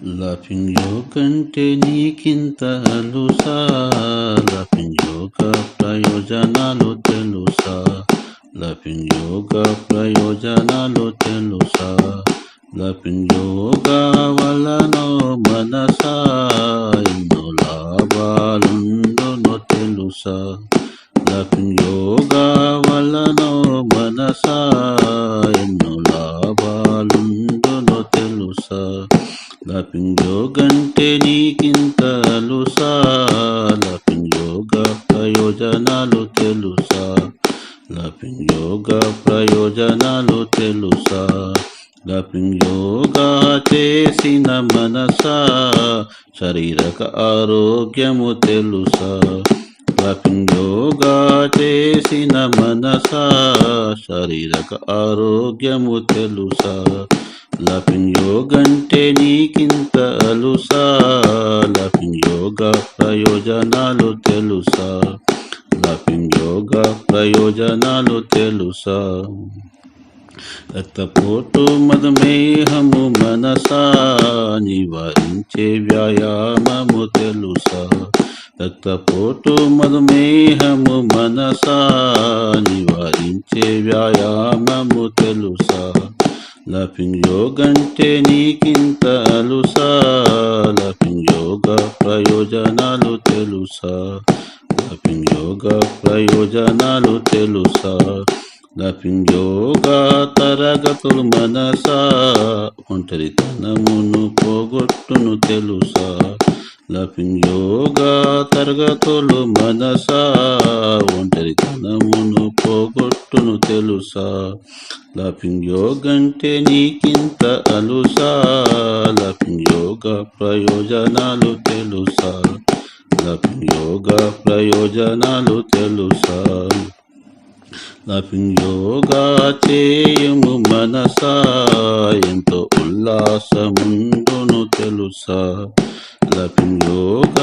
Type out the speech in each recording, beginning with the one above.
Laughing యోగ అంటే నీకింత అలుసా? Laughing యోగ ప్రయోజనాలు తెలుసా? లఫింగ్ యోగ ప్రయోజనాలు తెలుసా? లఫింగ్ యోగ వలన మనసా ఎన్నో లాభాలుండునో తెలుసా? లఫింగ్ యోగ వలన మనసా ఎన్నో లాభాలుండునో తెలుసా? లఫింగ్ యోగ అంటే నీకింత అలుసా? లఫింగ్ యోగ ప్రయోజనాలు తెలుసా? లఫింగ్ యోగ ప్రయోజనాలు తెలుసా? లఫింగ్ యోగ చేసిన మనసా శారీరక ఆరోగ్యము తెలుసా? లఫింగ్ యోగ చేసిన మనసా శారీరక ఆరోగ్యము తెలుసా? లఫింగ్ యోగ అంటే నీకింత అలుసా? లఫింగ్ యోగ ప్రయోజనాలు తెలుసా? లఫింగ్ యోగ ప్రయోజనాలు తెలుసా? రక్తపోటు మధుమేహము మనసా నివారించే వ్యాయామము తెలుసా? రక్తపోటు మధుమేహము మనసా నివారించే వ్యాయామము తెలుసా? లఫింగ్ యోగ అంటే నీకింత అలుసా? లఫింగ్ యోగ ప్రయోజనాలు తెలుసా? లఫింగ్ యోగ ప్రయోజనాలు తెలుసా? లఫింగ్ యోగ తరగతులు మనసా ఒంటరితనమును పోగొట్టును తెలుసా? లఫింగ్ యోగ తరగతులు మనసా ఒంటరితనమును పోగొట్టును తెలుసా? లఫింగ్ యోగ అంటే నీకింత అలుసా? లఫింగ్ యోగ ప్రయోజనాలు తెలుసా? లఫింగ్ యోగ ప్రయోజనాలు తెలుసా? లఫింగ్ యోగ చేయుము మనసా ఎంతో ఉల్లాసముండును తెలుసా? లఫింగ్ యోగ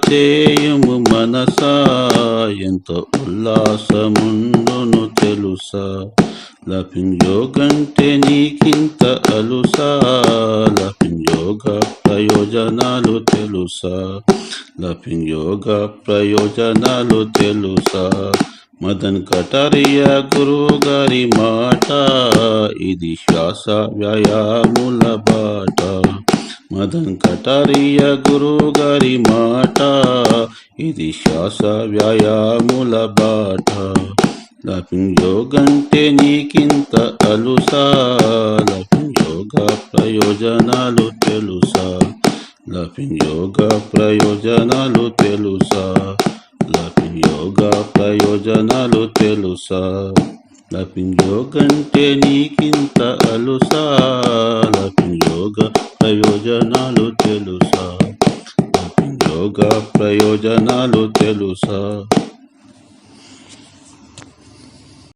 చేయుము మనసా ఎంతో ఉల్లాసముండును తెలుసా? లఫింగ్ యోగ అంటే నీకింత అలుసా? లఫింగ్ యోగ ప్రయోజనాలు తెలుసా? లఫింగ్ యోగ ప్రయోజనాలు తెలుసా? మదన్ కటారియా గురువు గారి మాట ఇది శ్వాస వ్యాయాముల బాట. మదన్ కటారియా గురువు గారి మాట ఇది శ్వాస వ్యాయాముల బాట. లఫింగ్ యోగ అంటే నీకింత అలుసా? లఫింగ్ యోగ ప్రయోజనాలు తెలుసా? లఫింగ్ యోగ ప్రయోజనాలు తెలుసా? లఫింగ్ యోగ ప్రయోజనాలు తెలుసా? లఫింగ్ యోగ అంటే నీకింత అలుసా? లఫింగ్ యోగ ప్రయోజనాలు తెలుసా? లఫింగ్ యోగ ప్రయోజనాలు తెలుసా?